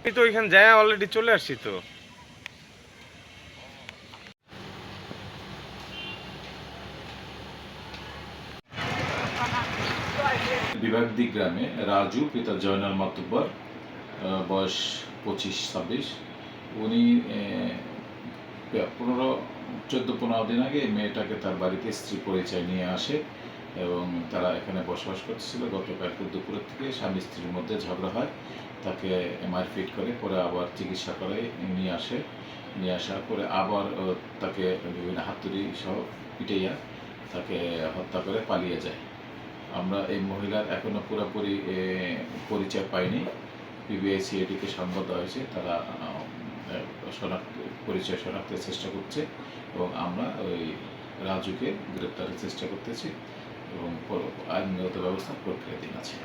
আমি তো ওইখানে যাই অলরেডি চলে আসছি তো। বিভাগদি গ্রামে রাজু পিতা জয়নাল মাতুব্বর, বয়স 25-26। উনি 14-15 দিন আগে মেয়েটাকে তার বাড়িতে স্ত্রী পরিচয় নিয়ে আসে এবং তারা এখানে বসবাস করতেছিল। গতকালকে দুপুরের থেকে স্বামী স্ত্রীর মধ্যে ঝগড়া হয়, তাকে মারপিট করে, পরে আবার চিকিৎসা করে নিয়ে আসার পরে আবার তাকে বিভিন্ন হাতুড়ি সহ পিটাইয়া তাকে হত্যা করে পালিয়ে যায়। আমরা এই মহিলার এখনো পুরোপুরি পরিচয় পাইনি। পিবিআই-সিআইডিকে সংবাদ দেওয়া হয়েছে, তারা পরিচয় শনাক্তের চেষ্টা করছে এবং আমরা ওই রাজুকে গ্রেপ্তারের চেষ্টা করতেছি এবং আইনগত ব্যবস্থা প্রক্রিয়াধীন আছে।